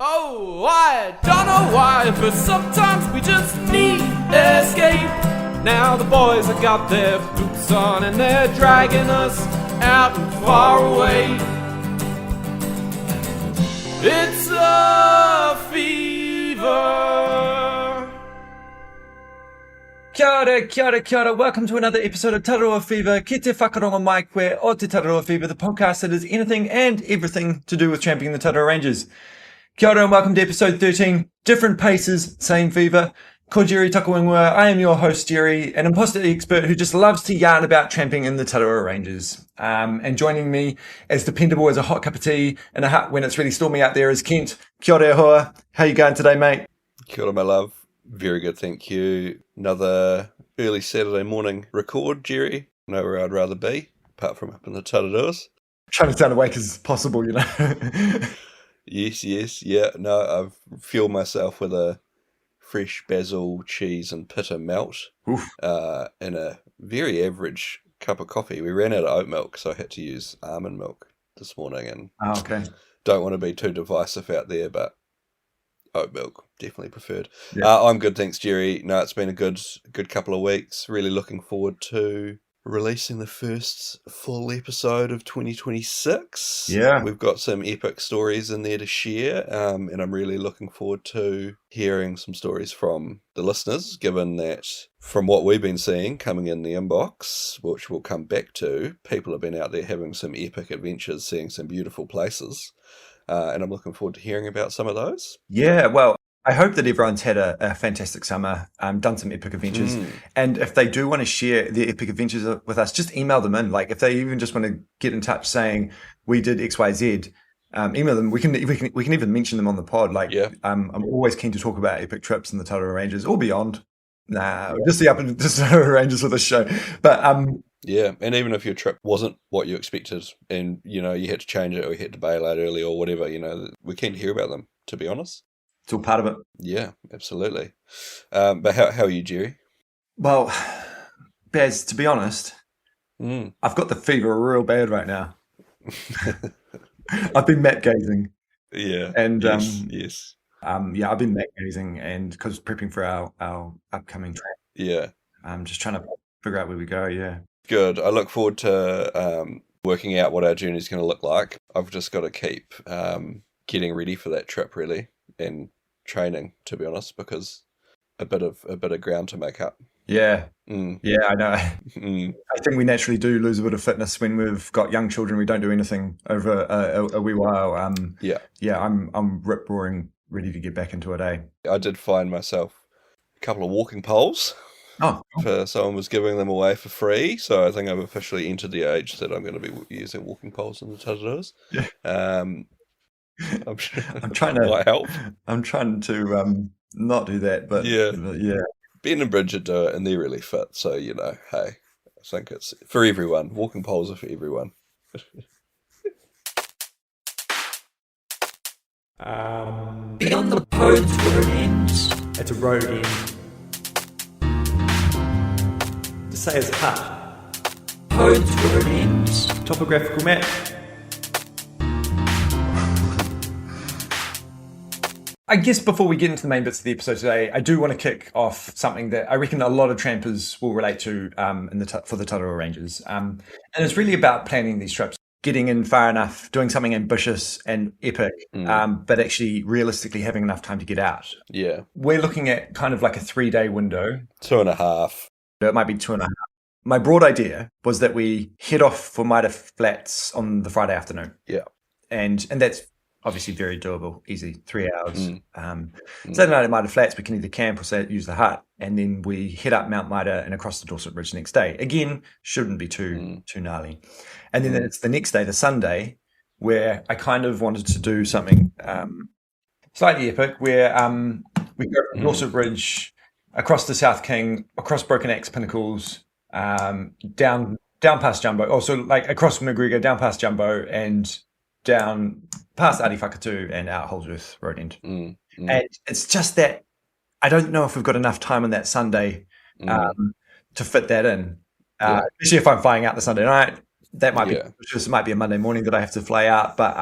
Oh, I don't know why, but sometimes we just need escape. Now the boys have got their boots on and they're dragging us out and far away. It's a fever. Kia ora, kia ora, kia ora. Welcome to another episode of Tararua Fever. Ki te whakaronga mai koe o te Tararua Fever, the podcast that is anything and everything to do with championing the Tararua Ranges. Kia ora and welcome to episode 13. Different paces, same fever. Ko Jerry Takawingwa. I am your host, Jerry, an imposter expert who just loves to yarn about tramping in the Tararua Ranges. And joining me as dependable as a hot cup of tea in a hut when it's really stormy out there is Kent. Kia ora hoa. How you going today, mate? Kia ora, my love. Very good, thank you. Another early Saturday morning record, Jerry. Know where I'd rather be, apart from up in the Tararuas. Trying to sound awake as possible, you know. Yes, yeah. No, I've fueled myself with a fresh basil, cheese and pitta melt and a very average cup of coffee. We ran out of oat milk, so I had to use almond milk this morning. And okay. Don't want to be too divisive out there, but oat milk, definitely preferred. Yeah. I'm good, thanks, Jerry. No, it's been a good couple of weeks. Really looking forward to releasing the first full episode of 2026. Yeah. We've got some epic stories in there to share, and I'm really looking forward to hearing some stories from the listeners, given that from what we've been seeing coming in the inbox, which we'll come back to, people have been out there having some epic adventures, seeing some beautiful places. And I'm looking forward to hearing about some of those. Yeah, well, I hope that everyone's had a fantastic summer, done some epic adventures. And if they do want to share their epic adventures with us, just email them in. Like if they even just want to get in touch saying we did X, Y, Z, email them. We can even mention them on the pod. Like, yeah. I'm always keen to talk about epic trips in the Tararua Ranges or beyond. Just the up and just Tararua Ranges for this show. But yeah, and even if your trip wasn't what you expected and, you know, you had to change it or you had to bail out early or whatever, you know, we're keen to hear about them, to be honest. It's all part of it. Yeah, absolutely. But how are you, Jerry? Well, Baz, to be honest, I've got the fever real bad right now. I've been map gazing. Yeah. And yes. I've been map gazing and because prepping for our upcoming trip. Yeah. I'm just trying to figure out where we go. Yeah. Good. I look forward to working out what our journey is going to look like. I've just got to keep getting ready for that trip, really, and training, to be honest, because a bit of ground to make up. Yeah. Yeah, I know. I think we naturally do lose a bit of fitness when we've got young children. We don't do anything over a wee while. I'm rip roaring, ready to get back into it. I did find myself a couple of walking poles. Oh, someone was giving them away for free, so I think I've officially entered the age that I'm going to be using walking poles in the Tararuas. Yeah. I'm trying to might help. I'm trying to not do that, but yeah. Ben and Bridget do it, and they're really fit. So hey, I think it's for everyone. Walking poles are for everyone. Beyond the road to where it ends. It's a road end. To say it's a hut. Road to where it ends. Topographical map. I guess before we get into the main bits of the episode today, I do want to kick off something that I reckon a lot of trampers will relate to for the Tararua Ranges. And it's really about planning these trips, getting in far enough, doing something ambitious and epic, but actually realistically having enough time to get out. Yeah. We're looking at kind of like a 3-day window. 2.5. It might be 2.5. My broad idea was that we head off for Maida Flats on the Friday afternoon. Yeah. And that's obviously very doable, easy, 3 hours. Saturday night at Maida Flats, we can either camp or use the hut, and then we head up Mount Maida and across the Dorset Ridge next day. Again, shouldn't be too gnarly. And then it's the next day, the Sunday, where I kind of wanted to do something slightly epic, where we go from Dorset Ridge across the South King, across Broken Axe Pinnacles, down past Jumbo, also like across McGregor, down past Jumbo, and down past Adi Whakatu and out Holdsworth Road End. And it's just that I don't know if we've got enough time on that Sunday to fit that in, especially if I'm flying out the Sunday night. that might be, it might be a Monday morning that I have to fly out, but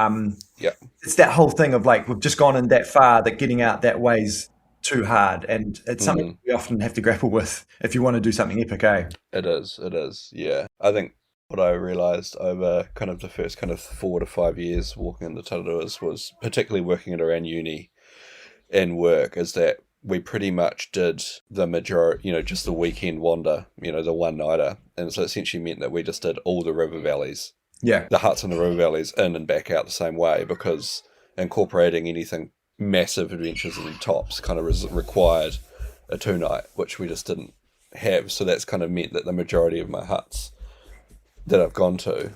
it's that whole thing of like, we've just gone in that far that getting out that way's too hard, and it's something we often have to grapple with if you want to do something epic, eh? It is, yeah. I think what I realised over kind of the first kind of 4 to 5 years walking in the Tararuas was, particularly working at around uni and work, is that we pretty much did the majority, just the weekend wander, the one-nighter. And so it essentially meant that we just did all the river valleys. Yeah. The huts in the river valleys in and back out the same way, because incorporating anything massive adventures in tops kind of required a 2-night, which we just didn't have. So that's kind of meant that the majority of my huts that I've gone to,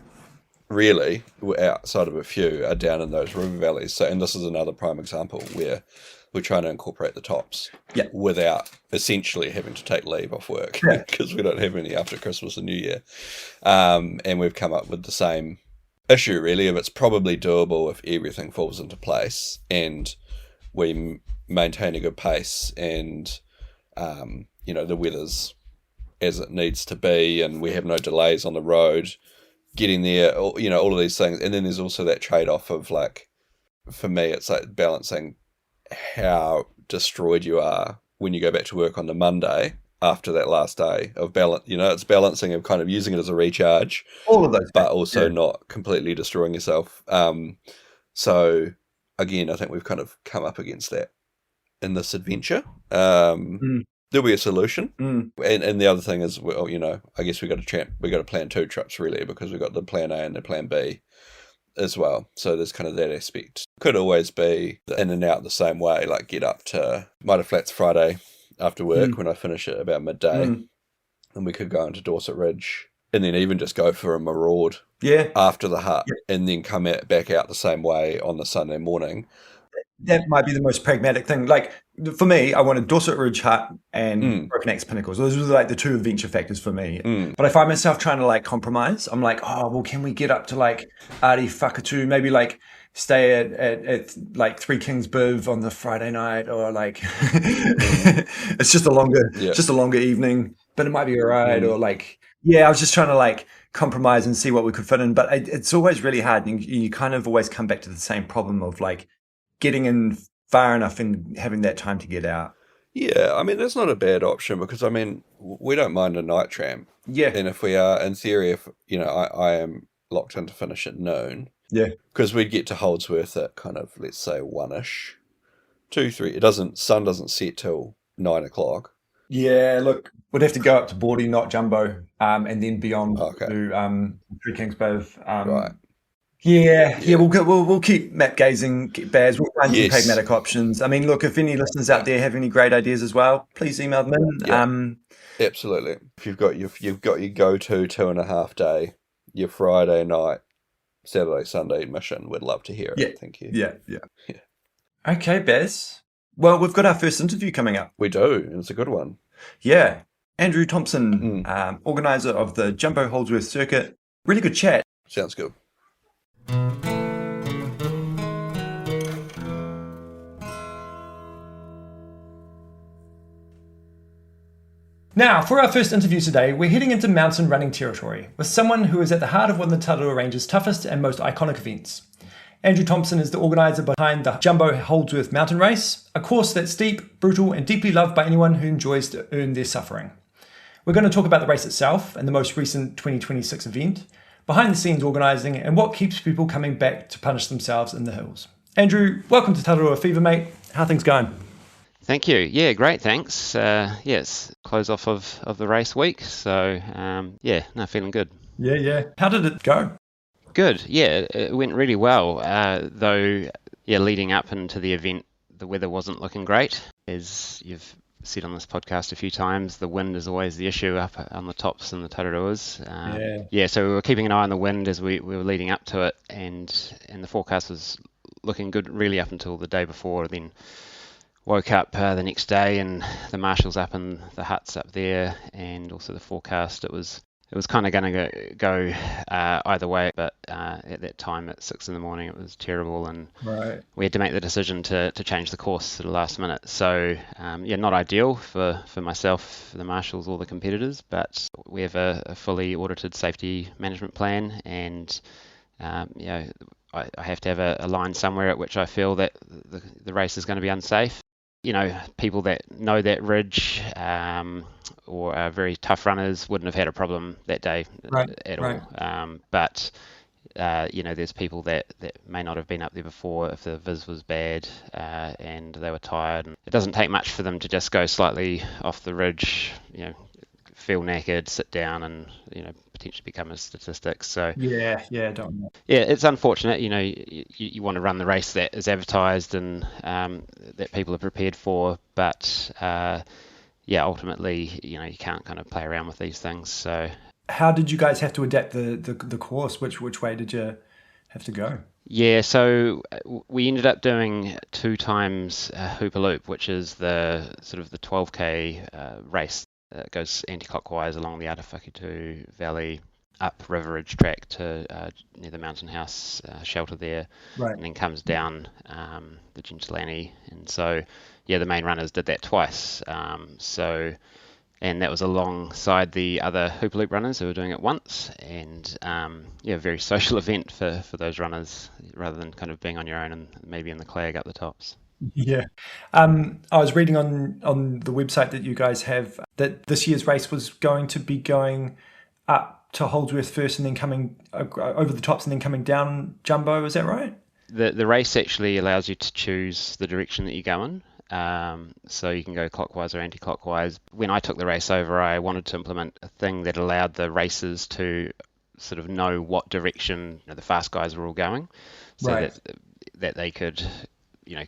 really, outside of a few, are down in those river valleys. So, and this is another prime example where we're trying to incorporate the tops without essentially having to take leave off work, because we don't have any after Christmas and New Year. And we've come up with the same issue, really, of it's probably doable if everything falls into place and we maintain a good pace and, the weather's as it needs to be and we have no delays on the road getting there, all of these things. And then there's also that trade-off of, like, for me, it's like balancing how destroyed you are when you go back to work on the Monday after that last day of balance. It's balancing of kind of using it as a recharge, all of those, but also not completely destroying yourself. So again, I think we've kind of come up against that in this adventure. There'll be a solution. And the other thing is, well, I guess we got to plan 2 trips, really, because we've got the plan A and the plan B as well. So there's kind of that aspect. Could always be in and out the same way, like get up to Mitre Flats Friday after work when I finish at about midday, and we could go into Dorset Ridge and then even just go for a maraud after the hut and then come back out the same way on the Sunday morning. That might be the most pragmatic thing. Like, for me, I wanted Dorset Ridge Hut and Broken Axe Pinnacles. Those were like the 2 adventure factors for me. But I find myself trying to, like, compromise. I'm like, can we get up to, like, Ari Whakatu, maybe, like, stay at like Three Kings Biv on the Friday night, or like it's just a longer evening, but it might be all right. Or like, I was just trying to, like, compromise and see what we could fit in. But it's always really hard. And you kind of always come back to the same problem of, like, getting in far enough and having that time to get out. Yeah, I mean, that's not a bad option, because, I mean, we don't mind a night tram. Yeah. And if we are, in theory, if, I am locked in to finish at noon. Yeah. Because we'd get to Holdsworth at kind of, let's say, 1-ish. 2, 3. Sun doesn't set till 9 o'clock. Yeah, look, we'd have to go up to Bordy, not Jumbo, and then beyond to Three Kings Biv. Right. Yeah, we'll keep map gazing, Baz. We'll find some pragmatic options. I mean, look, if any listeners out there have any great ideas as well, please email them in. Yeah. Absolutely. If you've got your go-to 2.5 day, your Friday night, Saturday, Sunday mission, we'd love to hear it. Yeah. Thank you. Yeah. Okay, Baz. Well, we've got our first interview coming up. We do, and it's a good one. Yeah. Andrew Thompson, organiser of the Jumbo Holdsworth Circuit. Really good chat. Sounds good. Now, for our first interview today, we're heading into mountain running territory with someone who is at the heart of one of the Tararua Ranges' toughest and most iconic events. Andrew Thompson is the organiser behind the Jumbo Holdsworth Mountain Race, a course that's steep, brutal, and deeply loved by anyone who enjoys to earn their suffering. We're going to talk about the race itself and the most recent 2026 event, behind the scenes organising, and what keeps people coming back to punish themselves in the hills. Andrew, welcome to Tararua Fever, mate. How are things going? Thank you. Yeah, great, thanks. Yes, close off of the race week, so feeling good. Yeah. How did it go? Good, yeah, it went really well, though, leading up into the event, the weather wasn't looking great. As you've said on this podcast a few times, the wind is always the issue up on the tops and the Tararuas. So we were keeping an eye on the wind as we were leading up to it, and the forecast was looking good really up until the day before. Then woke up the next day and the marshals up in the huts up there, and also the forecast, it was it was kind of going to go either way, but at that time at 6 a.m, it was terrible, and Right. we had to make the decision to change the course at the last minute. So not ideal for myself, the marshals, or the competitors, but we have a fully audited safety management plan, and I have to have a line somewhere at which I feel that the race is going to be unsafe. People that know that ridge or are very tough runners wouldn't have had a problem that day at all. But there's people that may not have been up there before if the viz was bad and they were tired. And it doesn't take much for them to just go slightly off the ridge, feel knackered, sit down, and potentially become a statistic. So don't. Yeah, it's unfortunate. You want to run the race that is advertised and that people are prepared for, but ultimately, you can't kind of play around with these things. So how did you guys have to adapt the course? Which way did you have to go? Yeah, so we ended up doing 2 times Hooper Loop, which is the sort of the 12K race. It goes anti-clockwise along the Atawhakitu Valley, up River Ridge track to near the Mountain House shelter there, and then comes down the Gentilani. And so, the main runners did that twice. And that was alongside the other Hooper Loop runners who were doing it once. And a very social event for those runners, rather than kind of being on your own and maybe in the clag up the tops. Yeah. I was reading on the website that you guys have that this year's race was going to be going up to Holdsworth first and then coming over the tops and then coming down Jumbo. Is that right? The race actually allows you to choose the direction that you go in. So you can go clockwise or anti-clockwise. When I took the race over, I wanted to implement a thing that allowed the racers to sort of know what direction the fast guys were all going, so that they could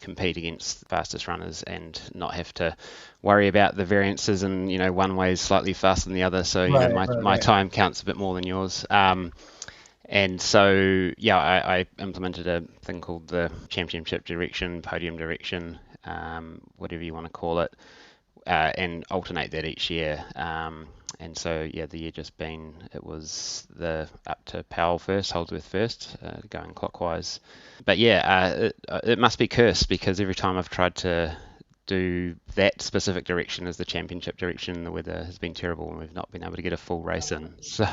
compete against the fastest runners and not have to worry about the variances and one way is slightly faster than the other, so my time counts a bit more than yours. And so I implemented a thing called the championship direction, podium direction, whatever you want to call it, and alternate that each year. And so the year just been, it was the up to Powell first, Holdsworth first, going clockwise. But it must be cursed, because every time I've tried to do that specific direction as the championship direction, the weather has been terrible and we've not been able to get a full race in. So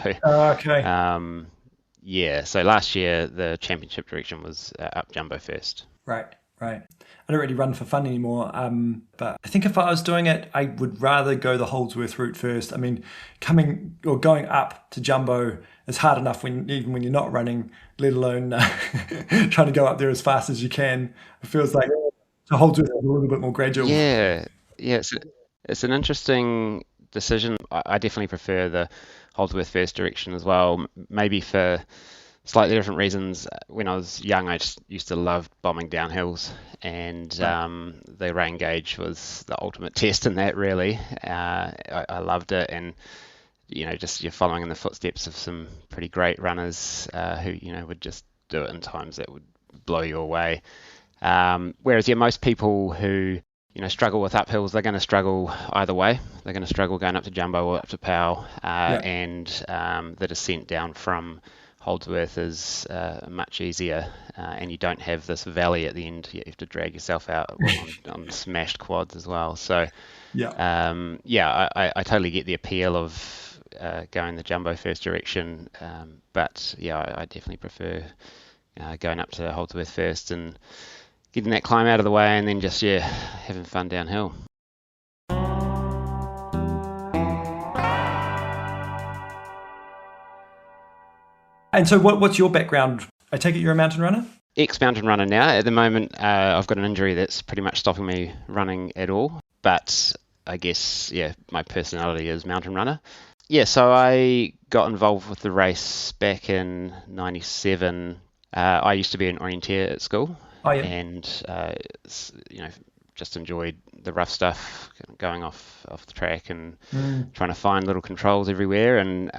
so last year the championship direction was up Jumbo first. Right. I don't really run for fun anymore, but I think if I was doing it, I would rather go the Holdsworth route first. I mean, going up to Jumbo is hard enough even when you're not running, let alone trying to go up there as fast as you can. It feels like the Holdsworth is a little bit more gradual. Yeah, it's an interesting decision. I definitely prefer the Holdsworth first direction as well, maybe for slightly different reasons. When I was young, I just used to love bombing down hills, and the rain gauge was the ultimate test in that, really. I loved it, and just you're following in the footsteps of some pretty great runners who would just do it in times that would blow you away. Whereas most people who struggle with uphills, they're going to struggle either way. They're going to struggle going up to Jumbo or up to Powell, and the descent down from Holdsworth is much easier, and you don't have this valley at the end. You have to drag yourself out on smashed quads as well. So I totally get the appeal of going the Jumbo first direction, but I definitely prefer going up to Holdsworth first and getting that climb out of the way, and then just having fun downhill. And so what's your background? I take it you're a mountain runner? Ex-mountain runner now. At the moment, I've got an injury that's pretty much stopping me running at all. But I guess, my personality is mountain runner. So I got involved with the race back in 97. I used to be an orienteer at school. And, just enjoyed the rough stuff, going off the track and trying to find little controls everywhere. And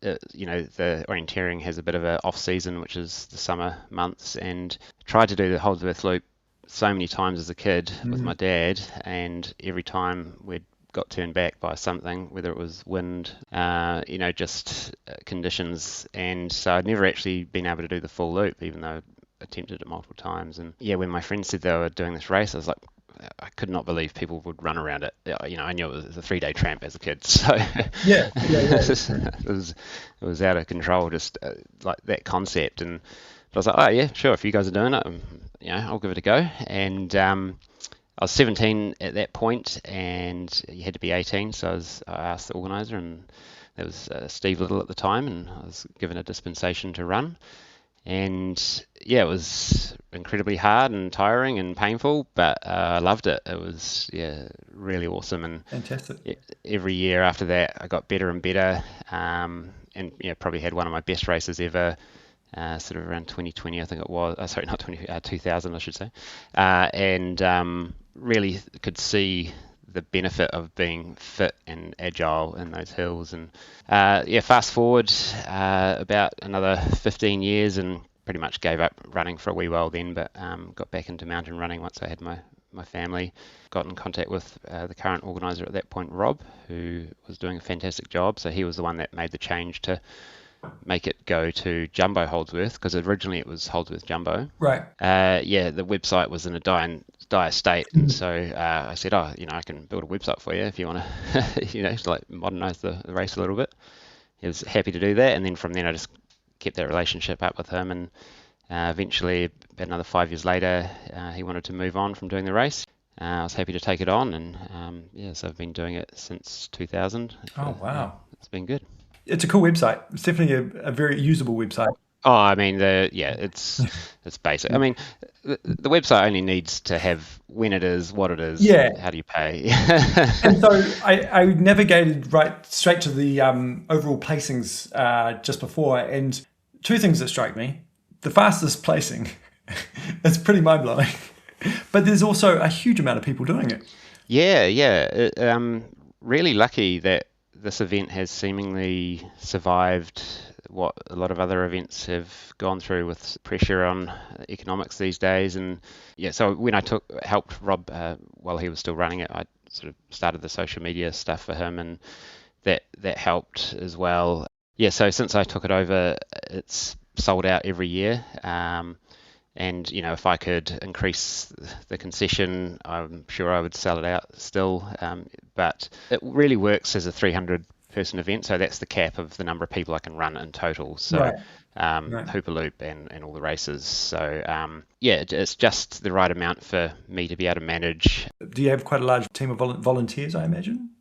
the orienteering has a bit of an off season, which is the summer months, and tried to do the Holdsworth Loop so many times as a kid with my dad, and every time we'd got turned back by something, whether it was wind, just conditions. And so I'd never actually been able to do the full loop, even though I attempted it multiple times. And yeah, when my friends said they were doing this race, I was like, I could not believe people would run around it. I knew it was a 3-day tramp as a kid, so Yeah. it was out of control, just like that concept. And I was like, oh yeah, sure, if you guys are doing it, I'll give it a go. And I was 17 at that point, and you had to be 18. So I asked the organiser, and that was Steve Little at the time, and I was given a dispensation to run. And yeah, it was incredibly hard and tiring and painful, but I loved it. It was really awesome. And fantastic. Every year after that, I got better and better, and probably had one of my best races ever. Sort of around 2020, I think it was. Sorry, not 2000, I should say. And really could see the benefit of being fit and agile in those hills. And fast forward about another 15 years, and pretty much gave up running for a wee while then, but got back into mountain running once I had my family. Got in contact with the current organiser at that point, Rob, who was doing a fantastic job. So he was the one that made the change to make it go to Jumbo Holdsworth, because originally it was Holdsworth Jumbo. Right. The website was in a dire state, and so I said, I can build a website for you if you want to, like modernise the race a little bit. He was happy to do that, and then from then I just kept that relationship up with him, and eventually, about another 5 years later, he wanted to move on from doing the race. I was happy to take it on, and so I've been doing it since 2000. Oh, wow. It's been good. It's a cool website. It's definitely a very usable website. Oh, I mean, it's basic. I mean, the website only needs to have when it is, what it is, how do you pay. And so I navigated right straight to the overall placings just before, and two things that strike me. The fastest placing, it's pretty mind-blowing. But there's also a huge amount of people doing it. Yeah. Really lucky that this event has seemingly survived what a lot of other events have gone through with pressure on economics these days. And so when I helped Rob while he was still running it, I sort of started the social media stuff for him, and that helped as well. So since I took it over, it's sold out every year. And if I could increase the concession, I'm sure I would sell it out still. But it really works as a 300-person event, so that's the cap of the number of people I can run in total. So Hoopaloop and all the races. So it's just the right amount for me to be able to manage. Do you have quite a large team of volunteers, I imagine?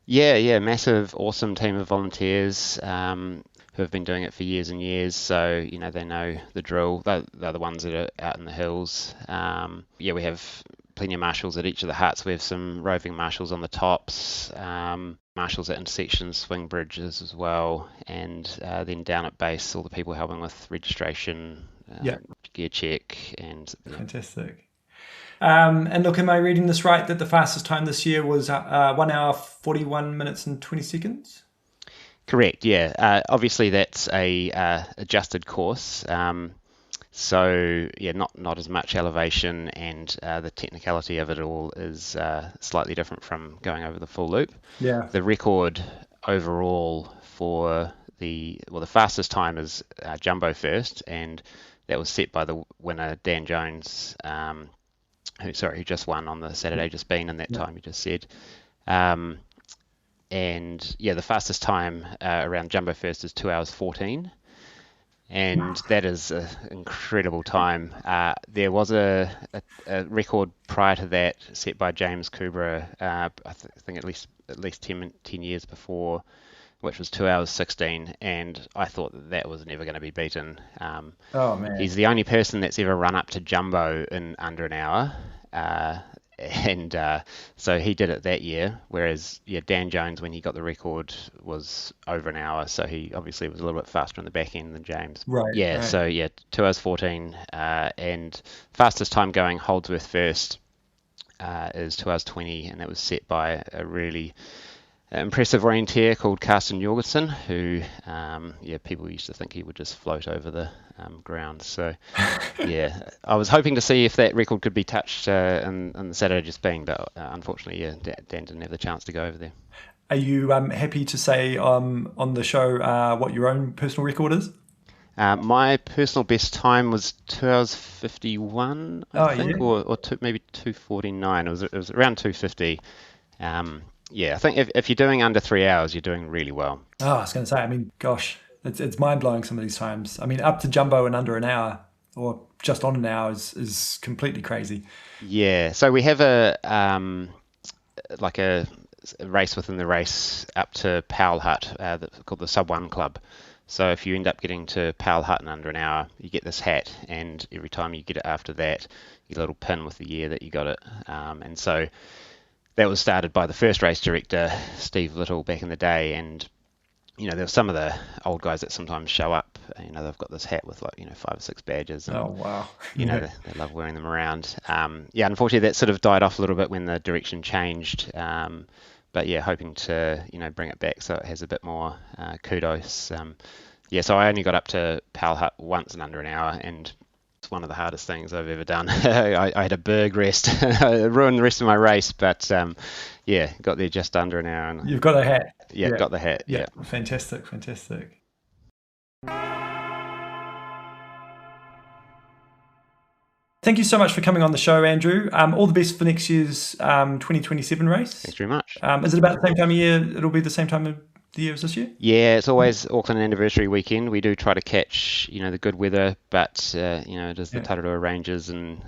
Yeah, massive, awesome team of volunteers. Who have been doing it for years and years, so they know the drill. They're the ones that are out in the hills. We have plenty of marshals at each of the huts. We have some roving marshals on the tops, marshals at intersections, swing bridges as well, and then down at base, all the people helping with registration, gear check, and fantastic. And look, am I reading this right that the fastest time this year was 1 hour 41 minutes and 20 seconds? Correct, yeah. Obviously, that's a adjusted course, so not as much elevation, and the technicality of it all is slightly different from going over the full loop. Yeah. The record overall for the fastest time is Jumbo first, and that was set by the winner Dan Jones, who just won on the Saturday just been in that time you just said. And the fastest time around Jumbo first is 2 hours 14, and that is an incredible time. There was a record prior to that set by James Kubra, I think at least 10 years before, which was 2 hours 16, and I thought that was never going to be beaten. Oh man! He's the only person that's ever run up to Jumbo in under an hour. And so he did it that year, whereas Dan Jones, when he got the record, was over an hour, so he obviously was a little bit faster in the back end than James. Right. So 2 hours 14, and fastest time going Holdsworth first is 2 hours 20, and that was set by a really impressive orienteer called Carsten Jorgensen, who, people used to think he would just float over the ground. So, yeah, I was hoping to see if that record could be touched in the Saturday just being, but unfortunately, Dan didn't have the chance to go over there. Are you happy to say on the show what your own personal record is? My personal best time was 2 hours 51, I think, or maybe 2:49. It was around 2:50. I think if you're doing under 3 hours, you're doing really well. Oh, I was going to say, I mean, gosh, it's mind-blowing some of these times. I mean, up to jumbo in under an hour or just on an hour is completely crazy. Yeah, so we have a race within the race up to Powell Hut that's called the Sub 1 Club. So if you end up getting to Powell Hut in under an hour, you get this hat, and every time you get it after that, you get a little pin with the year that you got it. And so that was started by the first race director, Steve Little, back in the day. And, there were some of the old guys that sometimes show up, they've got this hat with 5 or 6 badges. And, oh, wow. They love wearing them around. Unfortunately, that sort of died off a little bit when the direction changed. But hoping to, bring it back so it has a bit more kudos. So I only got up to Powell Hut once in under an hour, and it's one of the hardest things I've ever done. I had a berg rest. It ruined the rest of my race, but got there just under an hour. And you've got a hat. Yeah, got the hat. Yeah. Fantastic. Thank you so much for coming on the show, Andrew. All the best for next year's 2027 race. Thanks very much. Is it about the same time of year? It'll be the same time of the year as this year? Yeah, it's always Auckland anniversary weekend. We do try to catch, the good weather, but it is the Tararua Ranges, and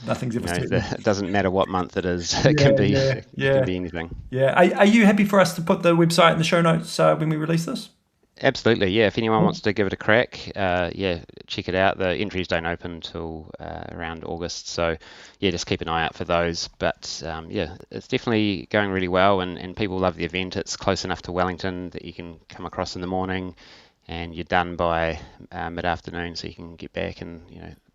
nothing's ever certain. It doesn't matter what month it is. It can be anything. Yeah. Are you happy for us to put the website in the show notes when we release this? Absolutely, yeah. If anyone wants to give it a crack, check it out. The entries don't open till around August, so just keep an eye out for those. But it's definitely going really well, and people love the event. It's close enough to Wellington that you can come across in the morning, and you're done by mid-afternoon, so you can get back. And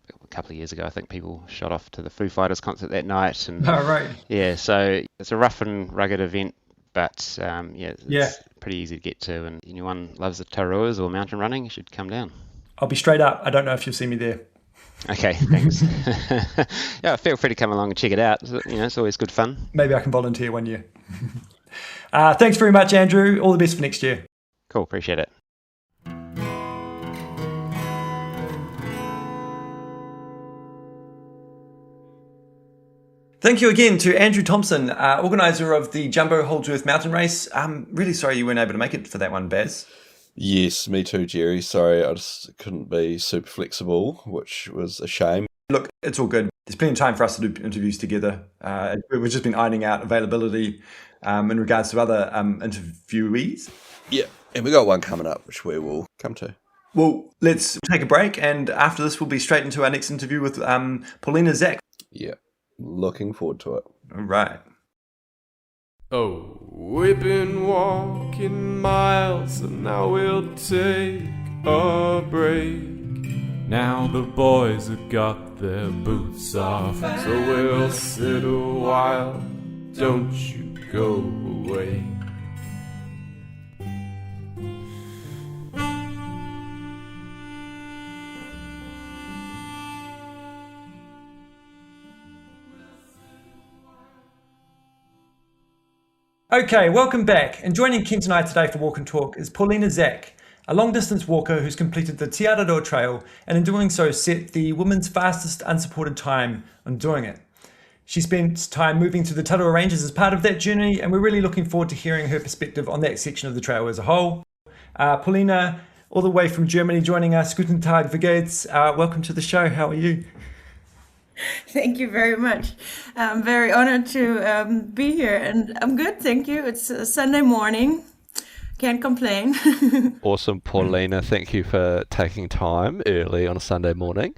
a couple of years ago, I think people shot off to the Foo Fighters concert that night. And right. Yeah, so it's a rough and rugged event. But it's pretty easy to get to, and anyone loves the Tararuas or mountain running, you should come down. I'll be straight up. I don't know if you'll see me there. Okay, thanks. Feel free to come along and check it out. It's always good fun. Maybe I can volunteer one year. Thanks very much, Andrew. All the best for next year. Cool, appreciate it. Thank you again to Andrew Thompson, organiser of the Jumbo Holdsworth Mountain Race. I'm really sorry you weren't able to make it for that one, Baz. Yes, me too, Jerry. Sorry, I just couldn't be super flexible, which was a shame. Look, it's all good. There's plenty of time for us to do interviews together. We've just been ironing out availability in regards to other interviewees. Yeah, and we got one coming up, which we will come to. Well, let's take a break, and after this, we'll be straight into our next interview with Paulina Zack. Yeah. Looking forward to it. All right. Oh, we've been walking miles and now we'll take a break. Now the boys have got their boots off, so we'll sit a while. Don't you go away. Okay, welcome back. And joining Kent and I today for Walk and Talk is Paulina Zack, a long-distance walker who's completed the Te Araroa Trail and in doing so set the women's fastest unsupported time on doing it. She spent time moving to the Tararua Ranges as part of that journey, and we're really looking forward to hearing her perspective on that section of the trail as a whole. Paulina, all the way from Germany, joining us. Guten Tag, wie geht's? Welcome to the show. How are you? Thank you very much. I'm very honored to be here, and I'm good, thank you. It's a Sunday morning. Can't complain. Awesome, Paulina. Thank you for taking time early on a Sunday morning.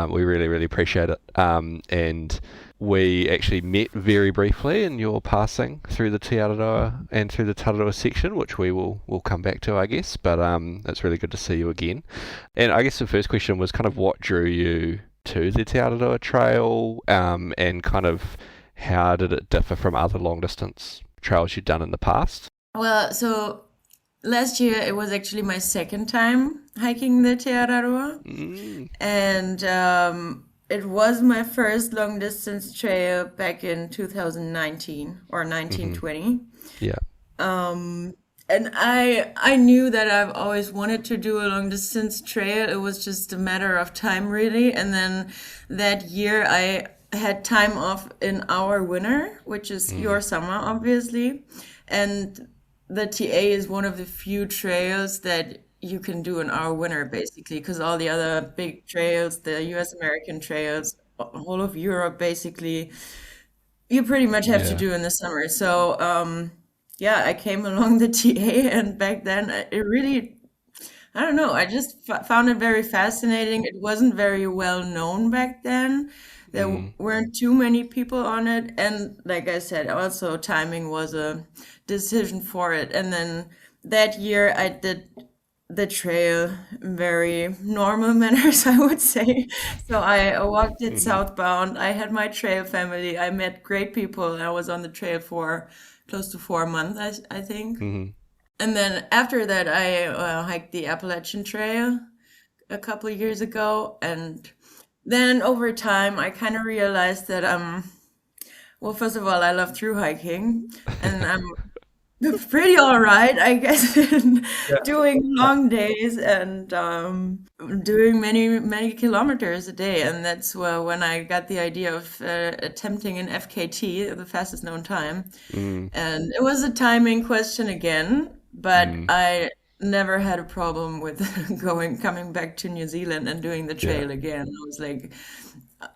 We really, really appreciate it. And we actually met very briefly in your passing through the Te Araroa and through the Tararuas section, which we'll come back to, I guess. But it's really good to see you again. And I guess the first question was kind of what drew you to the Te Araroa Trail, and kind of how did it differ from other long distance trails you've done in the past? Well, so last year it was actually my second time hiking the Te Araroa, and it was my first long distance trail back in 2019 or 1920. Yeah. And I knew that I've always wanted to do a long distance trail. It was just a matter of time, really. And then that year I had time off in our winter, which is your summer, obviously. And the TA is one of the few trails that you can do in our winter, basically, because all the other big trails, the US American trails, whole of Europe, basically, you pretty much have to Yeah. do in the summer. So, yeah, I came along the TA, and back then it really, I don't know, I just found it very fascinating. It wasn't very well known back then. There weren't too many people on it. And like I said, also timing was a decision for it. And then that year I did the trail in very normal manners, I would say. So I walked it southbound. I had my trail family. I met great people. I was on the trail for close to 4 months, I think. And then after that, I hiked the Appalachian Trail a couple of years ago. And then over time, I kind of realized that, well, first of all, I love through hiking, and I'm pretty all right, I guess, in doing long days and doing many kilometers a day. And that's when I got the idea of attempting an FKT, the fastest known time. And it was a timing question again, but I never had a problem with coming back to New Zealand and doing the trail again. I was like,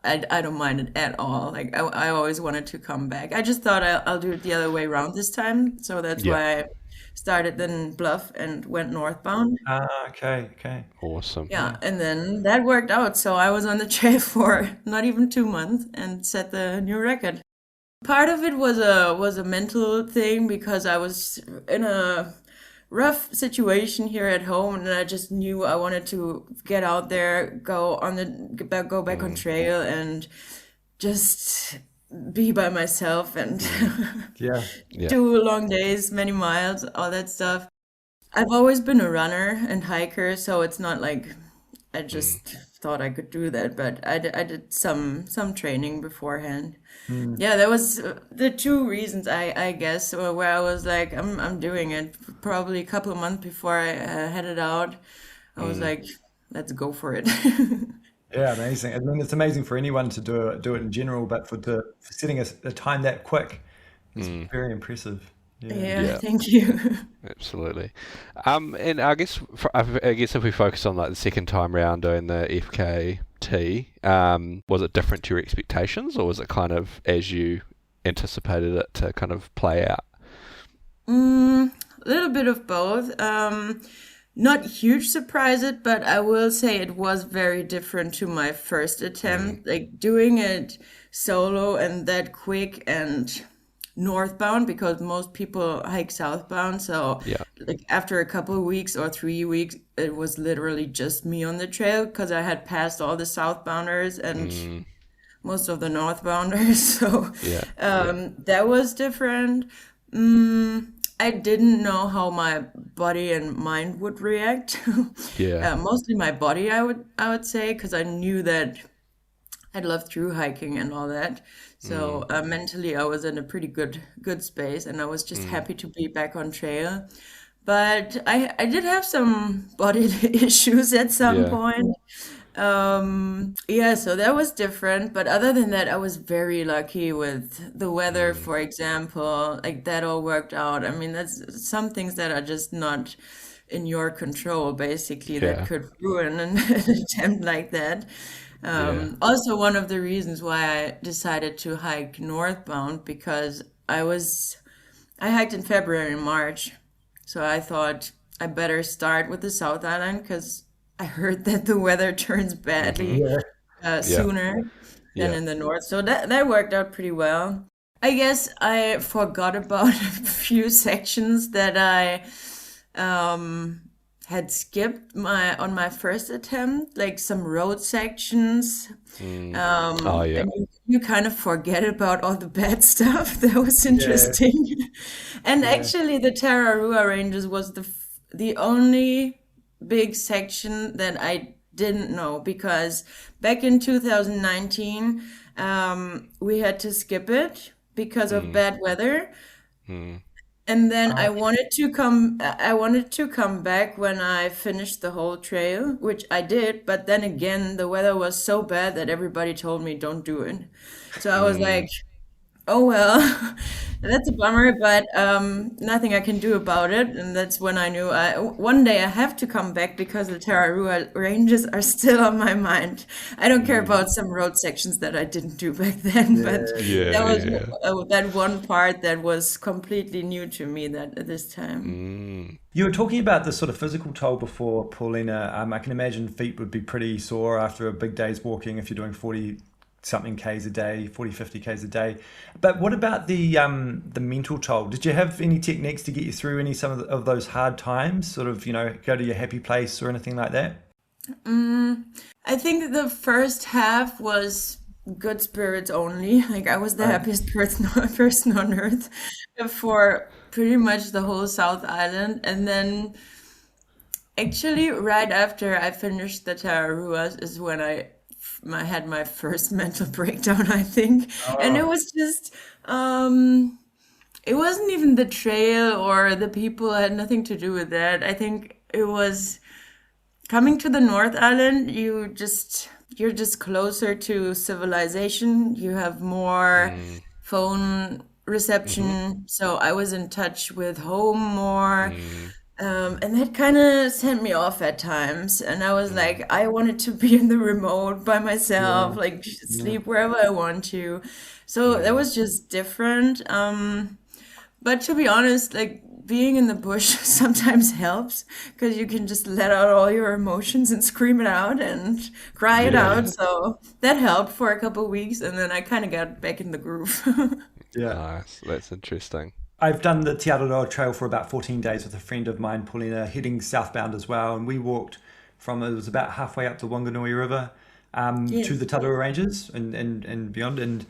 I don't mind it at all. Like I always wanted to come back. I just thought I'll do it the other way around this time. So that's why I started in Bluff and went northbound. Okay. Awesome. Yeah, and then that worked out. So I was on the trail for not even 2 months and set the new record. Part of it was a mental thing because I was in a rough situation here at home, and I just knew I wanted to get out there, go back on trail, and just be by myself and Yeah. do long days, many miles, all that stuff. I've always been a runner and hiker, so it's not like I just thought I could do that, but I did some training beforehand. Yeah, that was the two reasons I guess where I was like I'm doing it. Probably a couple of months before I headed out, I was like, let's go for it. Yeah, amazing. I mean, it's amazing for anyone to do it in general, but for setting a time that quick, it's very impressive. Yeah, thank you. Absolutely. And I guess if we focus on like the second time round doing the FKT, was it different to your expectations, or was it kind of as you anticipated it to kind of play out? A little bit of both. Not huge surprises, but I will say it was very different to my first attempt. Like doing it solo and that quick and northbound, because most people hike southbound. So like after a couple of weeks or 3 weeks, it was literally just me on the trail because I had passed all the southbounders and most of the northbounders. So that was different. I didn't know how my body and mind would react. Mostly my body, I would say, because I knew that I'd love through hiking and all that. So mentally, I was in a pretty good space, and I was just happy to be back on trail. But I did have some body issues at some point. So that was different. But other than that, I was very lucky with the weather, for example. Like that all worked out. I mean, that's some things that are just not in your control, basically, that could ruin an attempt like that. Also, one of the reasons why I decided to hike northbound, because I hiked in February and March. So I thought I better start with the South Island because I heard that the weather turns badly sooner than in the north. So that worked out pretty well. I guess I forgot about a few sections that I had skipped on my first attempt, like some road sections. And you kind of forget about all the bad stuff. That was interesting. And actually, the Tararua Ranges was the only big section that I didn't know, because back in 2019, we had to skip it because of bad weather. And then I wanted to come back when I finished the whole trail, which I did, but then again the weather was so bad that everybody told me don't do it. So I was like, oh well, that's a bummer, but nothing I can do about it. And that's when I knew one day I have to come back, because the Tararua Ranges are still on my mind. I don't care about some road sections that I didn't do back then, but that was that one part that was completely new to me at this time. You were talking about the sort of physical toll before, Paulina. I can imagine feet would be pretty sore after a big day's walking if you're doing 40 something Ks a day, 40, 50 Ks a day. But what about the mental toll? Did you have any techniques to get you through some of those hard times? Sort of, go to your happy place or anything like that? I think the first half was good spirits only. Like, I was the happiest person on earth for pretty much the whole South Island. And then actually right after I finished the Tararuas is when I had my first mental breakdown, I think. And it was just, it wasn't even the trail or the people. It had nothing to do with that. I think it was coming to the North Island. You're just closer to civilization. You have more phone reception. So I was in touch with home more. And that kind of sent me off at times. And I was like, I wanted to be in the remote by myself, like sleep wherever I want to. So that was just different. But to be honest, like, being in the bush sometimes helps, because you can just let out all your emotions and scream it out and cry it out. So that helped for a couple of weeks. And then I kind of got back in the groove. Nice. That's interesting. I've done the Te Araroa trail for about 14 days with a friend of mine, Paulina, heading southbound as well. And we walked it was about halfway up the Wanganui River to the Tararua Ranges and beyond. And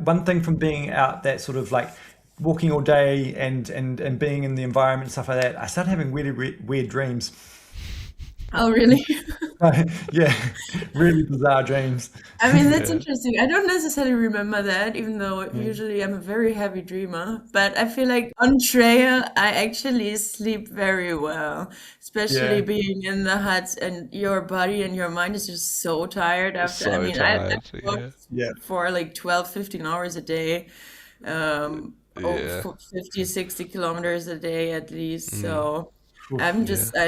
one thing from being out that sort of like walking all day and being in the environment and stuff like that, I started having weird dreams. Oh, really? Yeah, really bizarre dreams. I mean, that's interesting. I don't necessarily remember that, even though usually I'm a very heavy dreamer. But I feel like on trail, I actually sleep very well, especially being in the huts, and your body and your mind is just so tired after. So I mean, tired, I worked for like 12, 15 hours a day, 50, 60 kilometers a day at least. So I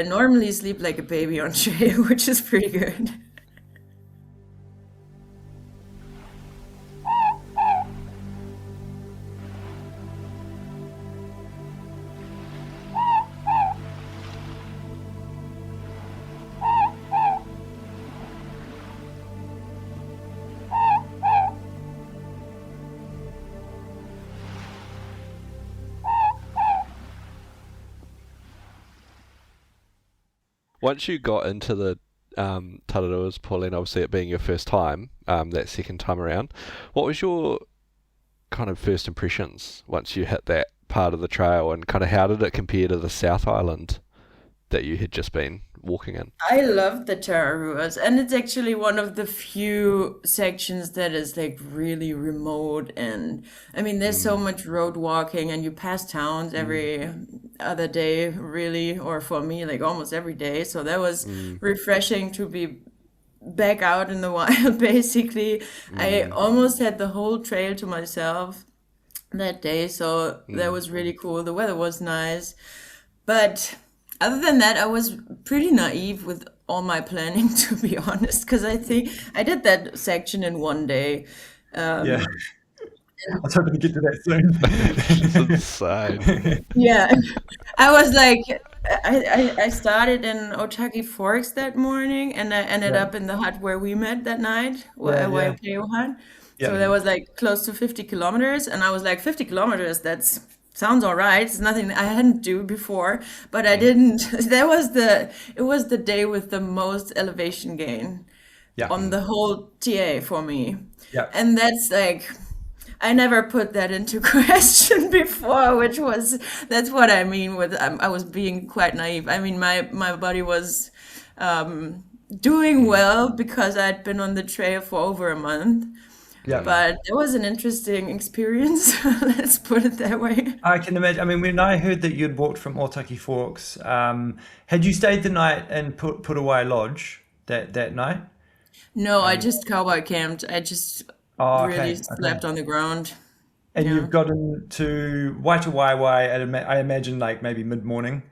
normally sleep like a baby on trail, which is pretty good. Once you got into the Tararuas, Pauline, obviously it being your first time, that second time around, what was your kind of first impressions once you hit that part of the trail, and kind of how did it compare to the South Island that you had just been walking in? I love the Tararuas, and it's actually one of the few sections that is like really remote. And I mean, there's so much road walking, and you pass towns every other day, really, or for me, like almost every day. So that was refreshing to be back out in the wild, basically. I almost had the whole trail to myself that day, so that was really cool. The weather was nice, but other than that, I was pretty naive with all my planning, to be honest, because I think I did that section in one day. I was hoping to get to that soon. Insane. Yeah, I was like, I started in Otaki Forks that morning, and I ended up in the hut where we met that night, Waipeo hut. So that was like close to 50 kilometers, and I was like, 50 kilometers, that's sounds all right. It's nothing I hadn't do before, but I didn't. It was the day with the most elevation gain on the whole TA for me. Yeah. And that's like, I never put that into question before, that's what I mean with I was being quite naive. I mean, my body was doing well because I'd been on the trail for over a month. Yeah. But it was an interesting experience, let's put it that way. I can imagine. I mean, when I heard that you'd walked from Otaki Forks, had you stayed the night in Putawai Lodge that night? No, I just cowboy camped. I just really slept on the ground. And you've gotten to Waitawaiwai I imagine like maybe mid-morning.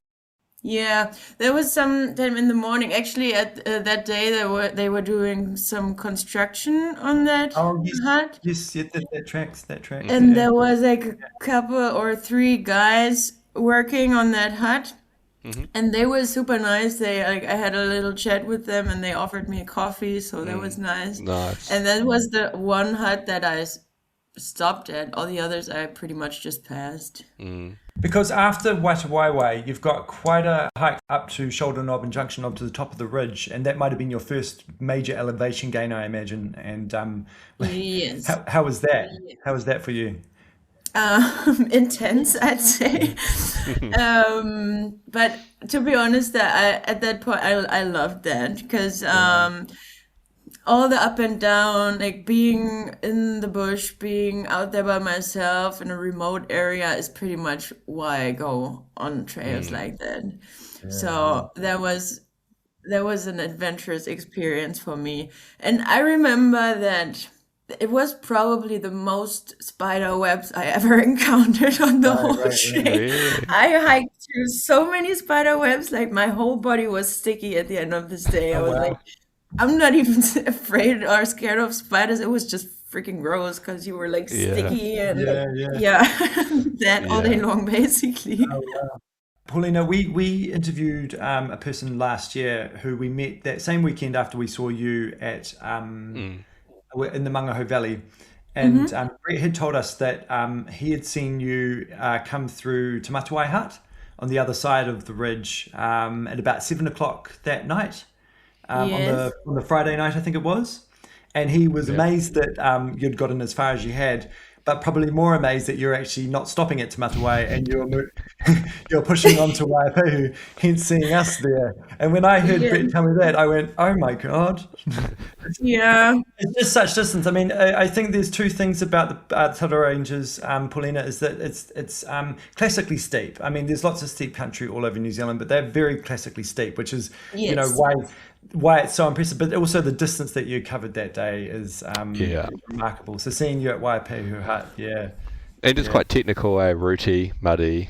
Yeah, there was some time in the morning. Actually, at that day they were doing some construction on that hut. Yes, that tracks. And there was like a couple or three guys working on that hut. And they were super nice. I had a little chat with them, and they offered me a coffee, so that was nice. Nice. And that was the one hut that I stopped at. All the others I pretty much just passed. Because after Waitawaiwai, you've got quite a hike up to Shoulder Knob and Junction Knob to the top of the ridge, and that might have been your first major elevation gain, I imagine. And Yes. how was that? How was that for you? Intense, I'd say. But to be honest, at that point, I loved that because all the up and down, like being in the bush, being out there by myself in a remote area is pretty much why I go on trails like that. So that was an adventurous experience for me. And I remember that it was probably the most spider webs I ever encountered on the whole trail. I hiked through so many spider webs, like my whole body was sticky at the end of this day. I was like, I'm not even afraid or scared of spiders. It was just freaking gross because you were like sticky and that all day long, basically. Paulina, we interviewed a person last year who we met that same weekend after we saw you at in the Mangaho Valley, and Brett had told us that he had seen you come through Te Matuai Hut on the other side of the ridge at about 7 o'clock that night, on the Friday night, I think it was, and he was amazed that you'd gotten as far as you had, but probably more amazed that you're actually not stopping at Te Matuai and you're pushing on to Waipehu, hence seeing us there. And when I heard Brett tell me that, I went, oh my God. It's just such distance. I mean, I think there's two things about the Tararua Ranges, Paulina, is that it's classically steep. I mean, there's lots of steep country all over New Zealand, but they're very classically steep, which is, you know, why it's so impressive. But also the distance that you covered that day is remarkable. So seeing you at Waipehu Hut, and it's quite technical, rooty, muddy.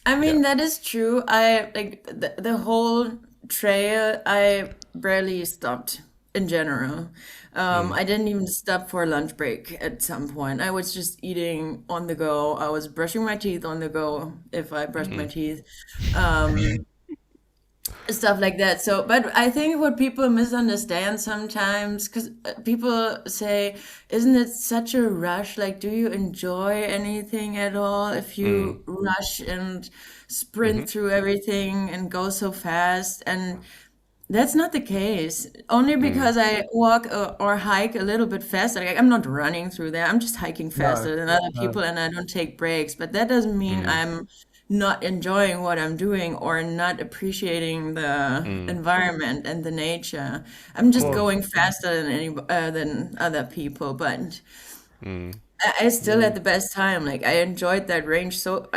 I mean, that is true. I like the whole trail. I barely stopped in general. I didn't even stop for a lunch break at some point. I was just eating on the go. I was brushing my teeth on the go if I brushed my teeth. Stuff like that. So, but I think what people misunderstand sometimes, because people say, isn't it such a rush? Like, do you enjoy anything at all if you rush and sprint through everything and go so fast? And that's not the case. Only because I walk or hike a little bit faster. Like, I'm not running through there. I'm just hiking faster than other people, and I don't take breaks. But that doesn't mean I'm not enjoying what I'm doing or not appreciating the environment and the nature. I'm just going faster than other people, but I still had the best time. Like, I enjoyed that range so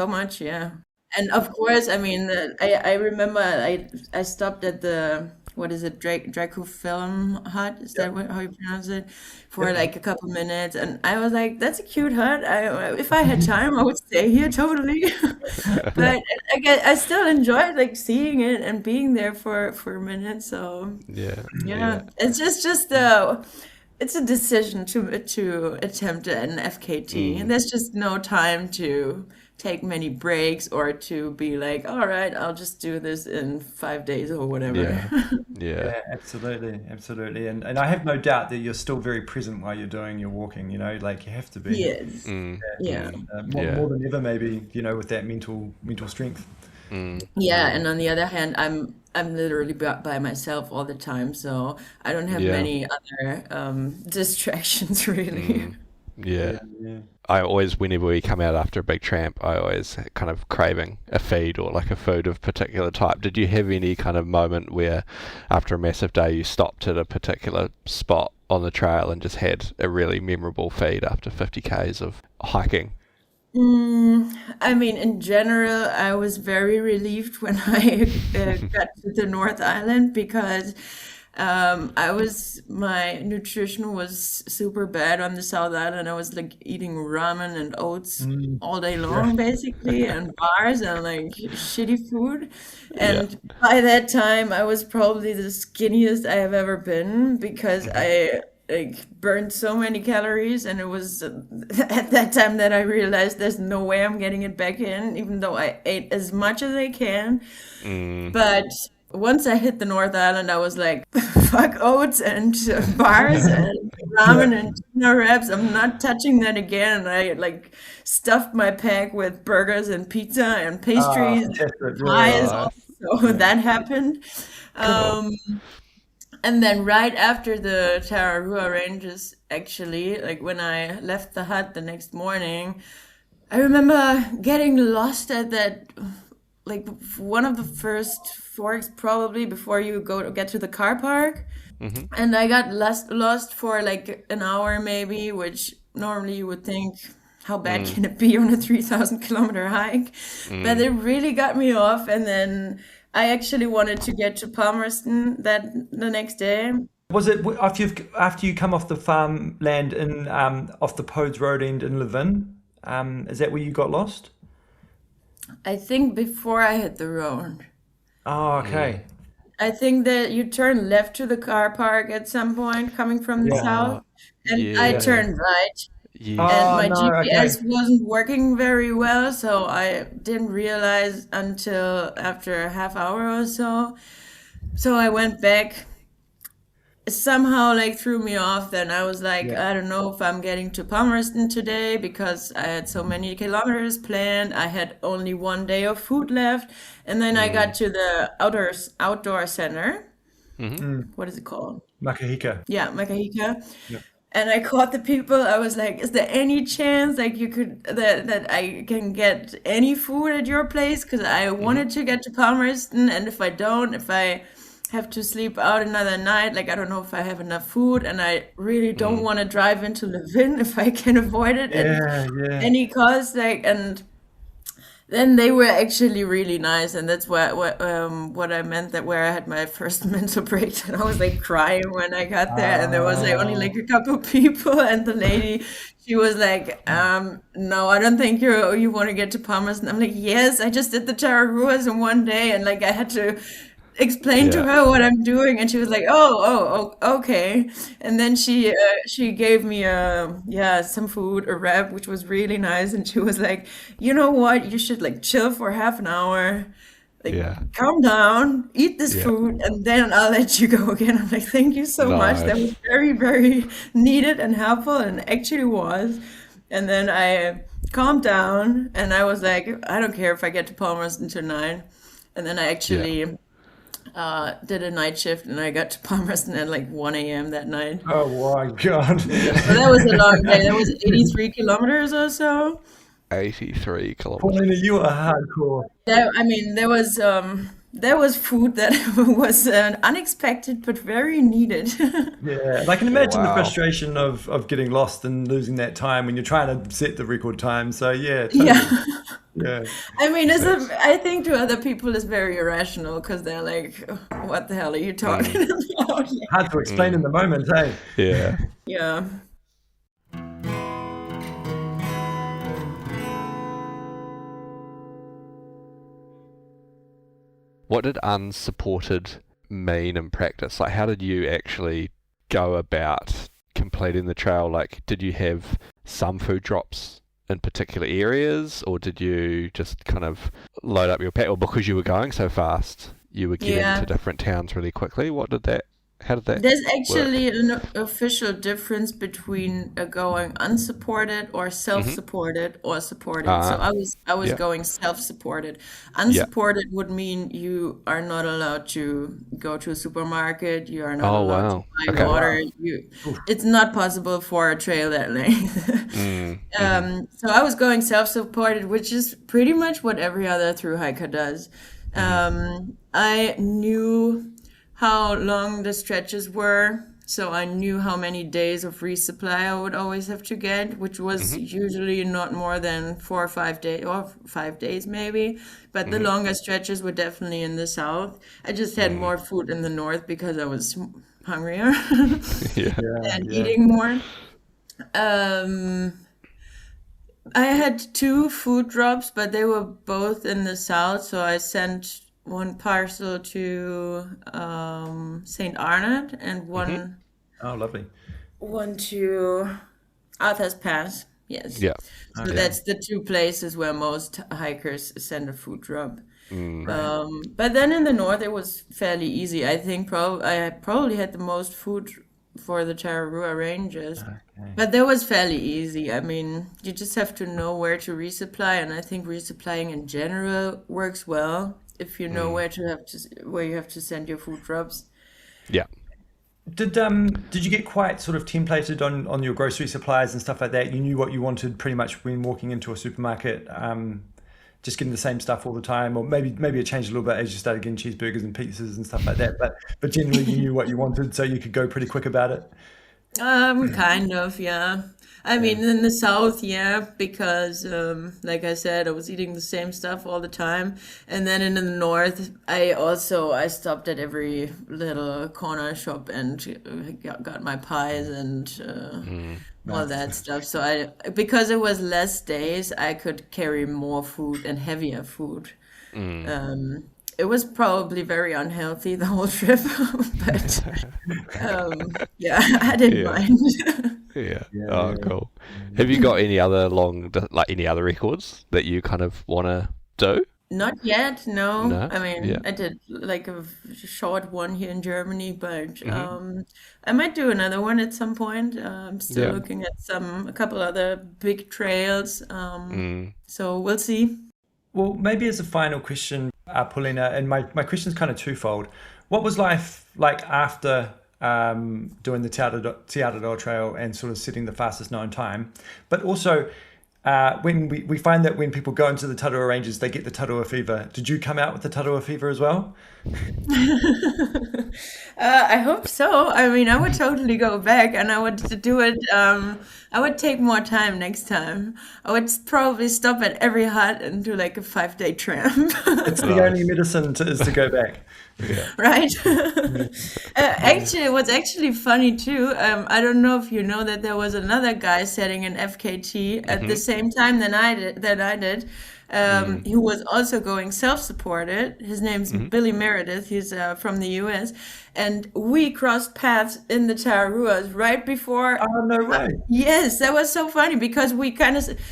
much, And of course, I mean, I remember I stopped at the, what is it, Draco Film Hut? Is that how you pronounce it? For like a couple minutes, and I was like, "That's a cute hut. If I had time, I would stay here totally." But I still enjoyed like seeing it and being there for a minute. So it's just it's a decision to attempt an FKT, and there's just no time to take many breaks or to be like, all right, I'll just do this in 5 days or whatever. Absolutely. And I have no doubt that you're still very present while you're doing your walking, you know, like you have to be. Yes. More than ever, maybe, you know, with that mental strength. And on the other hand, I'm literally by myself all the time, so I don't have many other distractions really. Yeah. I always, whenever we come out after a big tramp, I always kind of craving a feed or like a food of particular type. Did you have any kind of moment where after a massive day you stopped at a particular spot on the trail and just had a really memorable feed after 50 Ks of hiking? I mean, in general, I was very relieved when I got to the North Island because my nutrition was super bad on the South Island. I was like eating ramen and oats all day long, basically, and bars and like shitty food. And by that time, I was probably the skinniest I have ever been because I like burned so many calories, and it was at that time that I realized there's no way I'm getting it back in, even though I ate as much as I can. But once I hit the North Island, I was like, fuck oats and bars and ramen and tuna wraps. I'm not touching that again. And I like stuffed my pack with burgers and pizza and pastries and pies. So that happened. And then right after the Tararua Ranges, actually, like when I left the hut the next morning, I remember getting lost at that, like one of the first forks probably before you get to the car park. And I got lost for like an hour maybe, which normally you would think, how bad can it be on a 3,000 kilometer hike? But it really got me off. And then I actually wanted to get to Palmerston the next day. Was it after you come off the farmland in off the Podes Road end in Levin? Is that where you got lost? I think before I hit the road. Oh, okay. I think that you turn left to the car park at some point coming from the south, and I turned right. And my GPS wasn't working very well, so I didn't realize until after a half hour or so. So I went back. Somehow like threw me off. Then I was like, I don't know if I'm getting to Palmerston today because I had so many kilometers planned. I had only 1 day of food left. And then I got to the outdoor center. What is it called? Makahika. Yeah, Makahika. And I caught the people. I was like, is there any chance like you could that I can get any food at your place? Because I wanted to get to Palmerston, and if I have to sleep out another night, like I don't know if I have enough food, and I really don't want to drive into Levin if I can avoid it at any cost. Like, and then they were actually really nice, and that's what I meant, that where I had my first mental break, and I was like crying when I got there, and there was like only like a couple people, and the lady, she was like, no, I don't think you want to get to Palmerston. I'm like, yes, I just did the Tararuas in 1 day, and like I had to explain to her what I'm doing, and she was like, oh, okay. And then she gave me some food, a wrap, which was really nice, and she was like, you know what, you should like chill for half an hour, like calm down, eat this food, and then I'll let you go again. I'm like, thank you so much. That was very, very needed and helpful, and actually was. And then I calmed down, and I was like, I don't care if I get to Palmerston tonight. And then I actually did a night shift, and I got to Palmerston at like 1 a.m. that night. Oh my God. So that was a long day. That was 83 kilometers or so. 83 kilometers. Paulina, you are hardcore. There was food that was unexpected but very needed. Yeah, and I can imagine the frustration of getting lost and losing that time when you're trying to set the record time. So totally. Yeah. I mean, I think to other people it's very irrational because they're like, what the hell are you talking about? Hard to explain in the moment, hey? Yeah. Yeah. What did unsupported mean in practice? Like, how did you actually go about completing the trail? Like, did you have some food drops in particular areas, or did you just kind of load up your pack? Or because you were going so fast, you were getting to different towns really quickly? How did that There's work? actually an official difference between going unsupported or self-supported or supported. So I was yeah. going self-supported. Yeah. Unsupported would mean you are not allowed to go to a supermarket. You are not Oh, allowed to wow. buy Okay. water. It's not possible for a trail that length. So I was going self-supported, which is pretty much what every other thru hiker does. I knew how long the stretches were, so I knew how many days of resupply I would always have to get, which was usually not more than 4 or 5 days, or 5 days maybe. But the longer stretches were definitely in the south. I just had more food in the north because I was hungrier Yeah. and eating more. I had 2 food drops, but they were both in the south, so I sent one parcel to St. Arnaud and one Oh, lovely. to Arthur's Pass. Yes. Yeah. So that's the 2 places where most hikers send a food drop. But then in the north, it was fairly easy. I think I probably had the most food for the Tararua Ranges. But that was fairly easy. I mean, you just have to know where to resupply, and I think resupplying in general works well if you know where you have to send your food drops. Yeah. Did you get quite sort of templated on your grocery supplies and stuff like that? You knew what you wanted pretty much when walking into a supermarket, just getting the same stuff all the time, or maybe it changed a little bit as you started getting cheeseburgers and pizzas and stuff like that. But generally, you knew what you wanted, so you could go pretty quick about it. Kind of, yeah. I mean, in the south, yeah, because like I said, I was eating the same stuff all the time. And then in the north, I stopped at every little corner shop and got my pies and all that stuff. So because it was less days, I could carry more food and heavier food. It was probably very unhealthy the whole trip, but yeah, I didn't mind. Yeah. Oh, cool. Have you got any other any other records that you kind of want to do? Not yet, no. No? I mean, Yeah. I did like a short one here in Germany, but I might do another one at some point. I'm still looking at a couple other big trails. So we'll see. Well, maybe as a final question, Paulina, and my question is kind of twofold. What was life like after doing the Te Araroa Trail and sort of setting the fastest known time? But also, when we find that when people go into the Tararua Ranges, they get the Tararua fever. Did you come out with the Tararua fever as well? I hope so. I mean, I would totally go back and I would do it. I would take more time next time. I would probably stop at every hut and do like a 5-day tramp. It's the only medicine is to go back. Yeah. Right? Actually, what's actually funny too, I don't know if you know that there was another guy setting an FKT at the same time that I did. Who was also going self-supported. His name's Billy Meredith. He's from the US. And we crossed paths in the Tararuas right before. Oh, no way. Yes, that was so funny because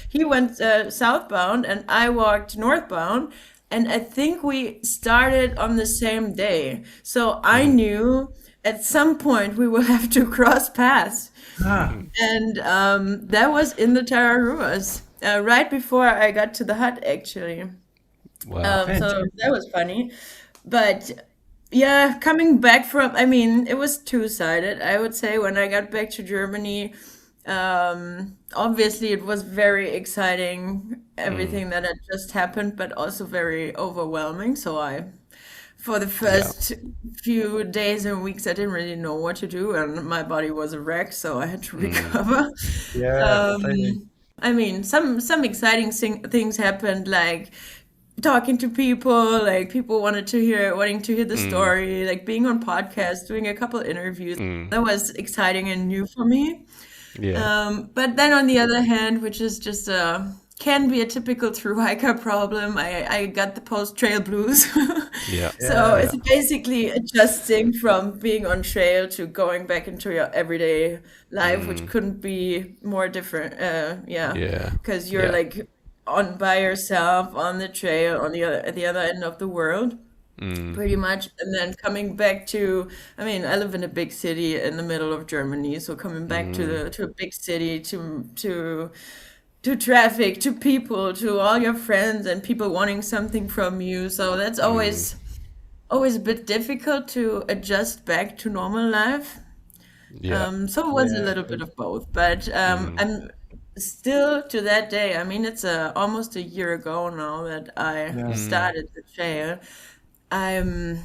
he went southbound and I walked northbound. And I think we started on the same day. So I knew at some point we will have to cross paths. And that was in the Tararuas. Right before I got to the hut, actually. Wow. So that was funny. But yeah, coming back it was two-sided. I would say when I got back to Germany, obviously it was very exciting, everything that had just happened, but also very overwhelming. So for the first few days and weeks, I didn't really know what to do, and my body was a wreck, so I had to recover. Yeah. I mean, some exciting things happened, like talking to people, like people wanting to hear the story, like being on podcasts, doing a couple interviews. That was exciting and new for me. Yeah. But then on the other hand, which is just can be a typical thru hiker problem, I got the post-trail blues. Yeah. So it's basically adjusting from being on trail to going back into your everyday life, which couldn't be more different. Because you're like by yourself on the trail at the other end of the world. pretty much. And then coming back to, I mean, I live in a big city in the middle of Germany, so coming back to a big city, to traffic, to people, to all your friends and people wanting something from you. So that's always a bit difficult to adjust back to normal life. Yeah. So it was a little bit of both, but I'm still to that day. I mean, it's almost a year ago now that I started the trail. I'm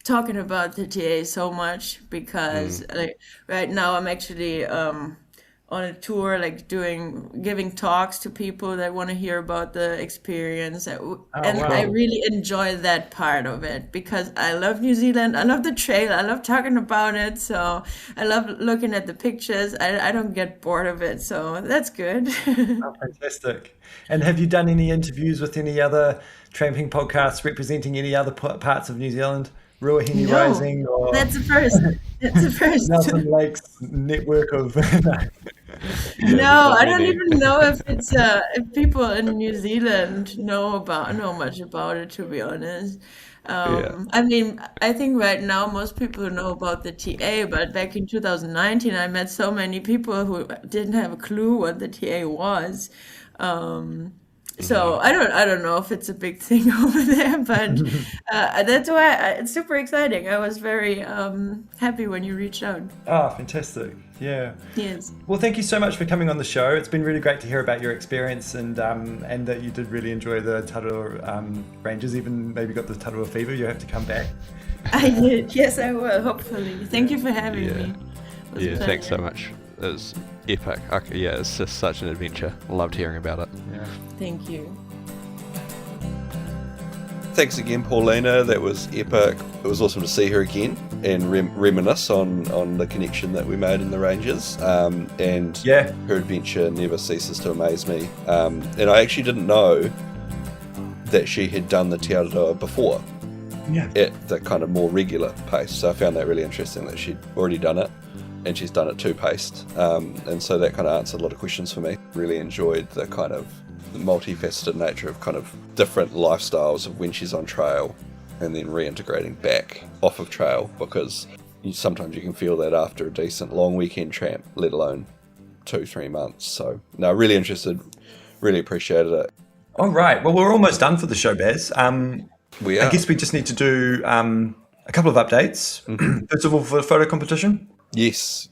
talking about the TA so much because like right now I'm actually on a tour, like giving talks to people that want to hear about the experience, and I really enjoy that part of it because I love New Zealand, I love the trail, I love talking about it, so I love looking at the pictures. I don't get bored of it, so that's good. Oh, fantastic. And have you done any interviews with any other tramping podcasts representing any other parts of New Zealand? Ruahine No, Rising or that's the first. That's the first. Nelson Lake's network of... No, I don't even know if it's if people in New Zealand know much about it, to be honest. I mean, I think right now most people know about the TA, but back in 2019, I met so many people who didn't have a clue what the TA was. So I don't know if it's a big thing over there, but that's why it's super exciting. I was very happy when you reached out. Oh, fantastic. Yeah. Yes. Well, thank you so much for coming on the show. It's been really great to hear about your experience and that you did really enjoy the Tararua Ranges, even maybe got the Tararua fever. You have to come back. I did. Yes, I will, hopefully. Thank you for having me. It was a pleasure. Thanks so much. It was epic. It's just such an adventure. Loved hearing about it. Yeah. Thank you. Thanks again, Paulina. That was epic. It was awesome to see her again and reminisce on the connection that we made in the Ranges. And her adventure never ceases to amaze me. And I actually didn't know that she had done the Te Araroa before at the kind of more regular pace. So I found that really interesting that she'd already done it and she's done it two-paced. And so that kind of answered a lot of questions for me. Really enjoyed the kind of the multifaceted nature of kind of different lifestyles of when she's on trail and then reintegrating back off of trail, because sometimes you can feel that after a decent long weekend tramp, let alone 2-3 months. So no, really interested, really appreciated it. All right. Well, we're almost done for the show, Baz. We are. I guess we just need to do a couple of updates. First of all, for the photo competition. Yes.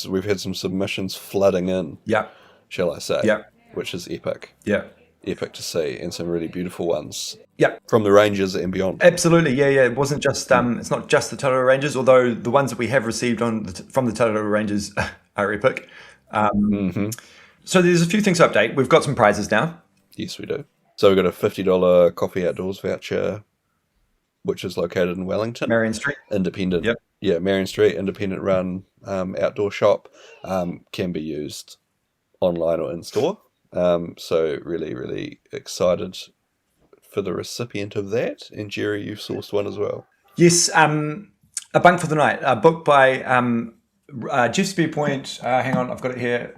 We've had some submissions flooding in. Yeah. Shall I say? Yeah. Which is epic. Yeah. Epic to see, and some really beautiful ones. Yeah. From the Ranges and beyond. Absolutely. Yeah. It wasn't just it's not just the Tararua Ranges, although the ones that we have received from the Tararua Ranges are epic. So there's a few things to update. We've got some prizes now. Yes, we do. So we've got a $50 Coffee Outdoors voucher, which is located in Wellington. Marion Street. Independent. Yep. Yeah, Marion Street, independent run outdoor shop. Can be used online or in store. So really, really excited for the recipient of that. And Jerry, you've sourced one as well. Yes, a bunk for the night, booked by Jeff Spearpoint. Hang on, I've got it here.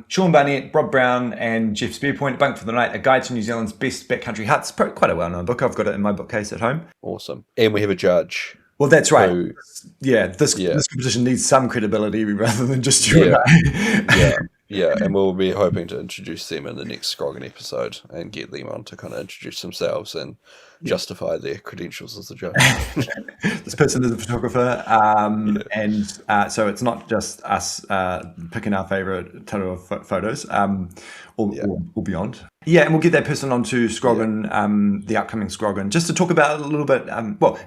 Sean Barnett, Rob Brown, and Jeff Spearpoint. A bunk for the night, a guide to New Zealand's best backcountry huts. Quite a well-known book. I've got it in my bookcase at home. Awesome. And we have a judge. Well, that's right. who- This competition needs some credibility rather than just you and I. Yeah, and we'll be hoping to introduce them in the next Scroggin episode and get them on to kind of introduce themselves and justify their credentials as a judge. This person is a photographer, and so it's not just us picking our favourite Tararua photos or beyond. Yeah, and we'll get that person onto Scroggin, the upcoming Scroggin, just to talk about a little bit,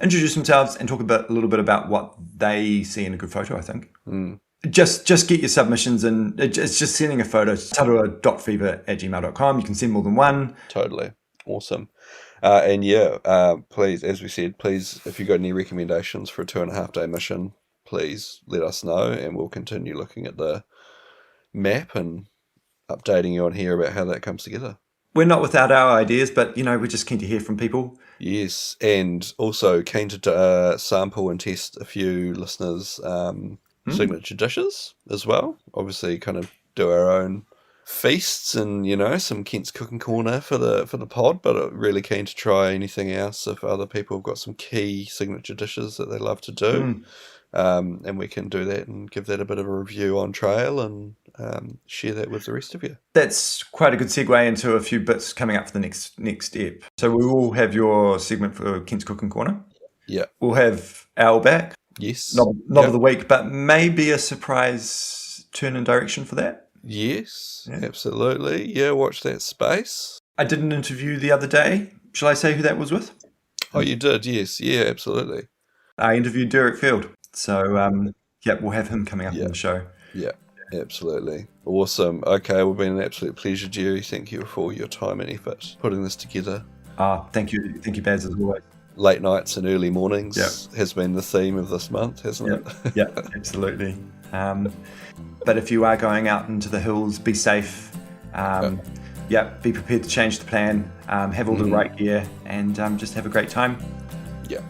introduce themselves and talk a little bit about what they see in a good photo, I think. Just get your submissions, and it's just sending a photo to tararua.fever@gmail.com. You can send more than one. Totally. Awesome. Please, as we said, if you've got any recommendations for a 2.5-day mission, please let us know, and we'll continue looking at the map and updating you on here about how that comes together. We're not without our ideas, but, we're just keen to hear from people. Yes, and also keen to sample and test a few listeners' signature dishes as well. Obviously, kind of do our own feasts and, some Kent's Cooking Corner for the pod, but really keen to try anything else if other people have got some key signature dishes that they love to do. And we can do that and give that a bit of a review on trail and share that with the rest of you. That's quite a good segue into a few bits coming up for the next ep. So we will have your segment for Kent's Cooking Corner. Yeah. We'll have Al back. Yes. Not of the week, but maybe a surprise turn in direction for that. Yes, absolutely. Yeah, watch that space. I did an interview the other day. Shall I say who that was with? Oh, you did? Yes. Yeah, absolutely. I interviewed Derek Field. So, we'll have him coming up on the show. Yeah, absolutely. Awesome. Okay, well, been an absolute pleasure, Jerry. Thank you for all your time and effort putting this together. Thank you. Thank you, Baz, as always. Late nights and early mornings has been the theme of this month, hasn't it? Yeah, absolutely. But if you are going out into the hills, be safe. Be prepared to change the plan. Have all the right gear and just have a great time. Yeah,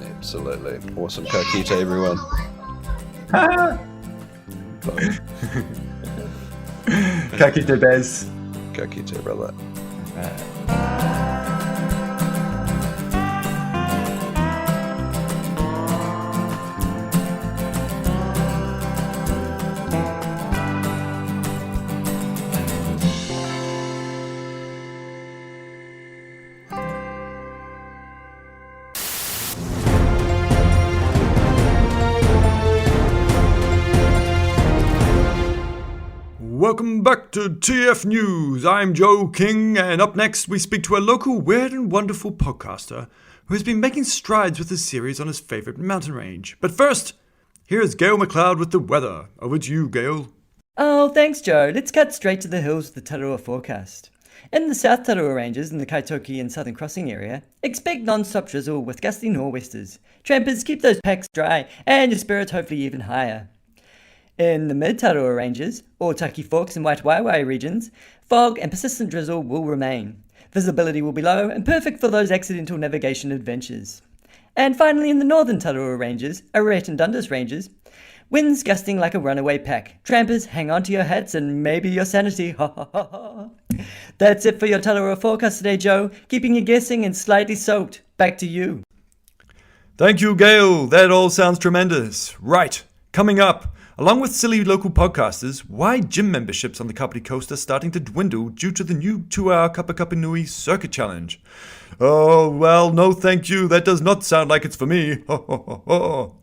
absolutely. Awesome. Ka kite, everyone. Ka kite, Baz. Ka kite, brother. Welcome back to TF News. I'm Joe King, and up next we speak to a local weird and wonderful podcaster who has been making strides with his series on his favourite mountain range. But first, here is Gail McLeod with the weather. Over to you, Gail. Oh, thanks, Joe. Let's cut straight to the hills with the Tararua forecast. In the South Tararua Ranges in the Kaitoki and Southern Crossing area, expect non-stop drizzle with gusty nor'westers. Trampers, keep those packs dry and your spirits hopefully even higher. In the mid-Tararua Ranges, or Taki Forks and White Waiwai regions, fog and persistent drizzle will remain. Visibility will be low and perfect for those accidental navigation adventures. And finally, in the northern Tararua Ranges, Araret and Dundas Ranges, winds gusting like a runaway pack. Trampers, hang on to your hats and maybe your sanity. Ha ha ha ha. That's it for your Tararua forecast today, Joe. Keeping you guessing and slightly soaked. Back to you. Thank you, Gail. That all sounds tremendous. Right, coming up. Along with silly local podcasters, why gym memberships on the Kapiti Coast are starting to dwindle due to the new 2-hour Kapakanui Circuit Challenge. Oh, well, no thank you. That does not sound like it's for me. Ho, ho, ho, ho.